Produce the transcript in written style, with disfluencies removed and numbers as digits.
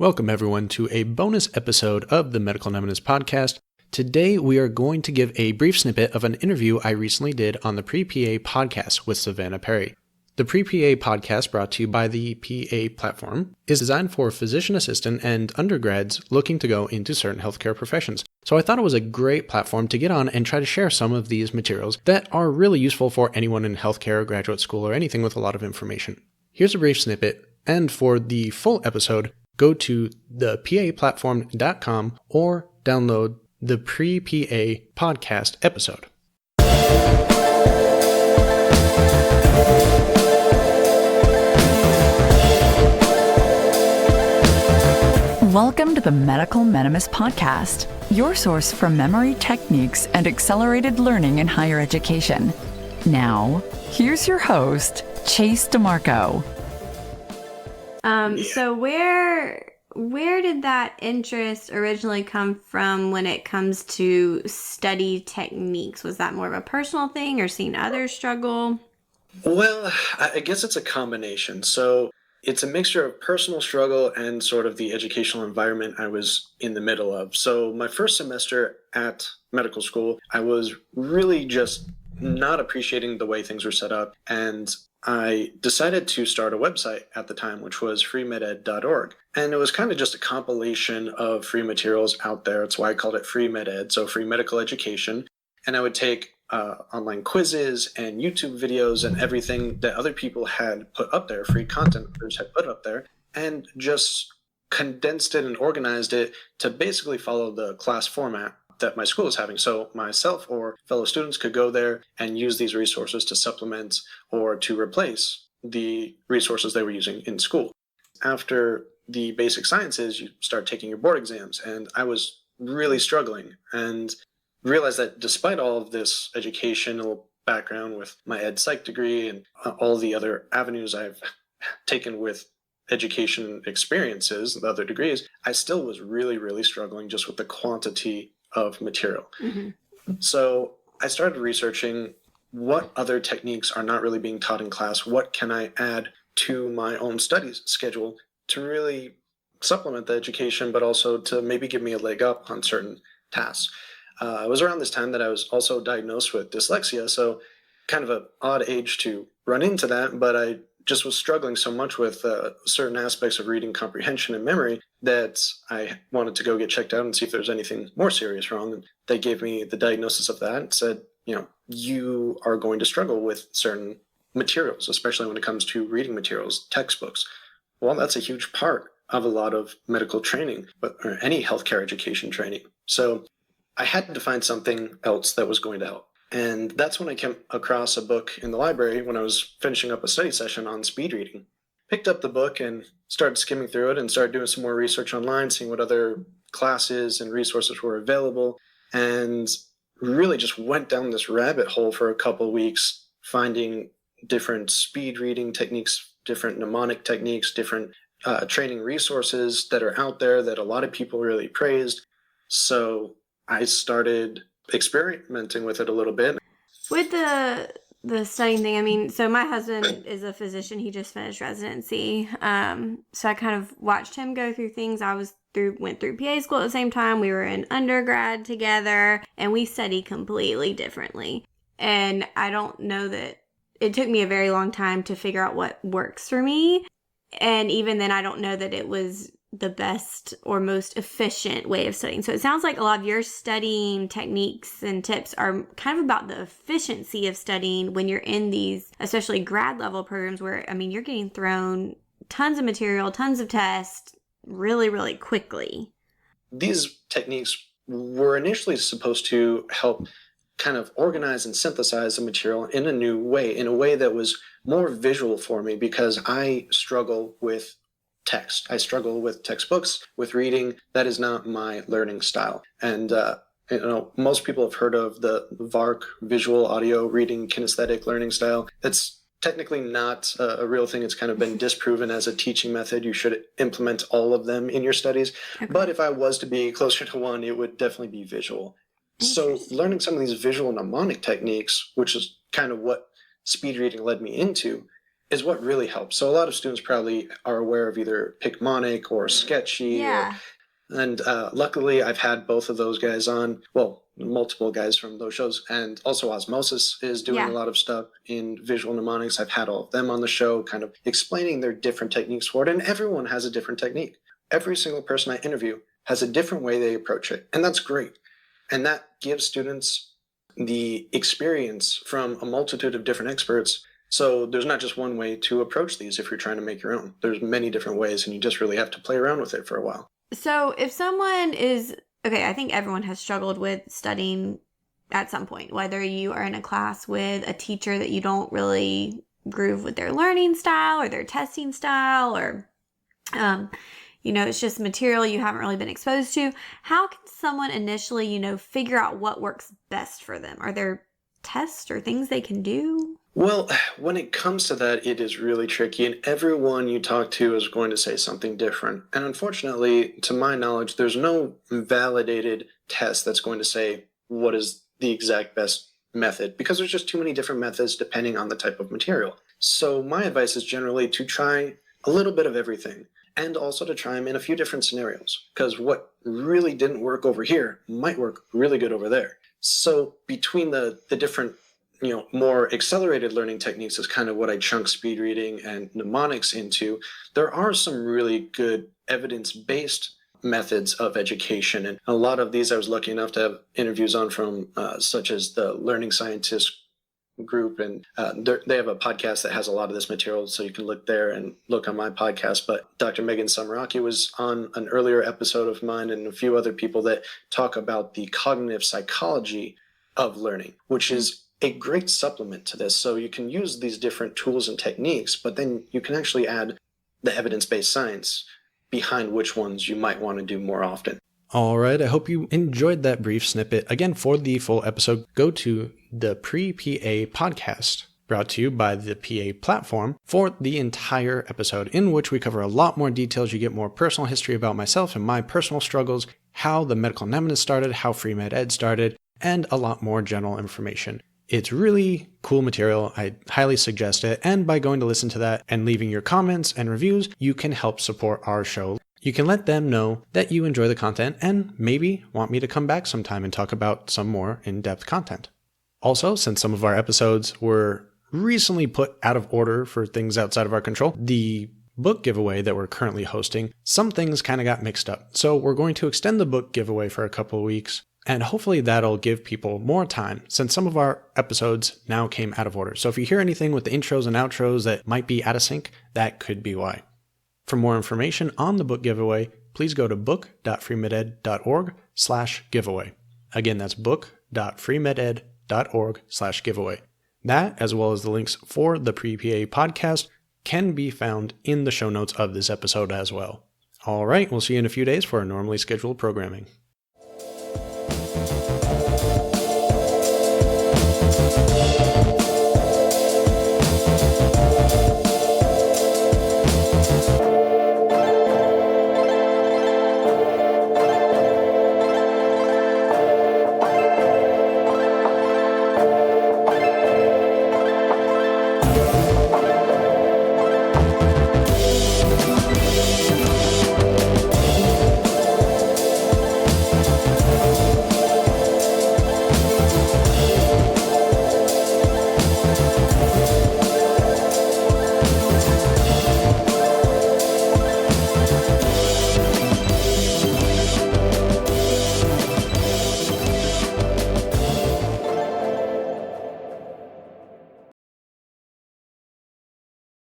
Welcome, everyone, to a bonus episode of the Medical Nemesis podcast. Today, we are going to give a brief snippet of an interview I recently did on the Pre-PA podcast with Savanna Perry. The Pre-PA podcast, brought to you by the PA platform, is designed for physician assistant and undergrads looking to go into certain healthcare professions. So I thought it was a great platform to get on and try to share some of these materials that are really useful for anyone in healthcare, graduate school, or anything with a lot of information. Here's a brief snippet, and for the full episode, go to thepaplatform.com or download the Pre-PA podcast episode. Welcome to the Medical Nemesis podcast, your source for memory techniques and accelerated learning in higher education. Now, here's your host, Chase DeMarco. So where did that interest originally come from when it comes to study techniques? Was that more of a personal thing or seeing others struggle? Well, I guess it's a combination. So it's a mixture of personal struggle and sort of the educational environment I was in the middle of. So my first semester at medical school, I was really just not appreciating the way things were set up, and I decided to start a website at the time, which was freemeded.org. And it was kind of just a compilation of free materials out there. It's why I called it Free MedEd, so free medical education. And I would take online quizzes and YouTube videos and everything that other people had put up there, free content others had put up there, and just condensed it and organized it to basically follow the class format that my school is having. So myself or fellow students could go there and use these resources to supplement or to replace the resources they were using in school. After the basic sciences, you start taking your board exams, and I was really struggling and realized that despite all of this educational background with my ed psych degree and all the other avenues I've taken with education experiences, the other degrees, I still was really, really struggling just with the quantity of material. Mm-hmm. So I started researching what other techniques are not really being taught in class. What can I add to my own studies schedule to really supplement the education, but also to maybe give me a leg up on certain tasks. It was around this time that I was also diagnosed with dyslexia, so kind of an odd age to run into that, but I just was struggling so much with certain aspects of reading comprehension and memory that I wanted to go get checked out and see if there's anything more serious wrong. And they gave me the diagnosis of that and said, you are going to struggle with certain materials, especially when it comes to reading materials, textbooks. Well, that's a huge part of a lot of medical training, or any healthcare education training. So I had to find something else that was going to help. And that's when I came across a book in the library when I was finishing up a study session on speed reading. Picked up the book and started skimming through it and started doing some more research online, seeing what other classes and resources were available, and really just went down this rabbit hole for a couple of weeks, finding different speed reading techniques, different mnemonic techniques, different training resources that are out there that a lot of people really praised. So I started experimenting with it a little bit. With the studying thing, so my husband is a physician. He just finished residency. So I kind of watched him go through things. Went through PA school at the same time. We were in undergrad together, and we studied completely differently. And I don't know that it took me a very long time to figure out what works for me. And even then, I don't know that it was the best or most efficient way of studying. So it sounds like a lot of your studying techniques and tips are kind of about the efficiency of studying when you're in these, especially grad level programs where, you're getting thrown tons of material, tons of tests really, really quickly. These techniques were initially supposed to help kind of organize and synthesize the material in a new way, in a way that was more visual for me, because I struggle with text. I struggle with textbooks, with reading. That is not my learning style. And, most people have heard of the VARC, visual audio reading kinesthetic learning style. It's technically not a real thing. It's kind of been disproven as a teaching method. You should implement all of them in your studies. Okay. But if I was to be closer to one, it would definitely be visual. So learning some of these visual mnemonic techniques, which is kind of what speed reading led me into, is what really helps. So a lot of students probably are aware of either Picmonic or Sketchy. And luckily, I've had both of those guys on. Well, multiple guys from those shows. And also Osmosis is doing a lot of stuff in visual mnemonics. I've had all of them on the show, kind of explaining their different techniques for it. And everyone has a different technique. Every single person I interview has a different way they approach it. And that's great. And that gives students the experience from a multitude of different experts. So there's not just one way to approach these if you're trying to make your own. There's many different ways, and you just really have to play around with it for a while. So if someone is, okay, I think everyone has struggled with studying at some point, whether you are in a class with a teacher that you don't really groove with their learning style or their testing style, or, it's just material you haven't really been exposed to. How can someone initially, figure out what works best for them? Are there tests or things they can do? Well, when it comes to that, it is really tricky, and everyone you talk to is going to say something different. And unfortunately, to my knowledge, there's no validated test that's going to say what is the exact best method, because there's just too many different methods depending on the type of material. So my advice is generally to try a little bit of everything, and also to try them in a few different scenarios, because what really didn't work over here might work really good over there. So between the different more accelerated learning techniques is kind of what I chunk speed reading and mnemonics into. There are some really good evidence-based methods of education. And a lot of these I was lucky enough to have interviews on from such as the Learning Scientist group. And they have a podcast that has a lot of this material, so you can look there and look on my podcast. But Dr. Megan Samaraki was on an earlier episode of mine, and a few other people that talk about the cognitive psychology of learning, which is a great supplement to this. So you can use these different tools and techniques, but then you can actually add the evidence-based science behind which ones you might want to do more often. All right, I hope you enjoyed that brief snippet. Again, for the full episode, go to the Pre-PA podcast, brought to you by the PA platform, for the entire episode, in which we cover a lot more details. You get more personal history about myself and my personal struggles, how the medical mnemonist started, how free med ed started, and a lot more general information. It's really cool material. I highly suggest it. And by going to listen to that and leaving your comments and reviews, you can help support our show. You can let them know that you enjoy the content and maybe want me to come back sometime and talk about some more in-depth content. Also, since some of our episodes were recently put out of order for things outside of our control, the book giveaway that we're currently hosting, some things kind of got mixed up. So we're going to extend the book giveaway for a couple of weeks. And hopefully that'll give people more time, since some of our episodes now came out of order. So if you hear anything with the intros and outros that might be out of sync, that could be why. For more information on the book giveaway, please go to book.freemeded.org/giveaway. Again, that's book.freemeded.org/giveaway. That, as well as the links for the Pre-PA podcast, can be found in the show notes of this episode as well. All right, we'll see you in a few days for our normally scheduled programming.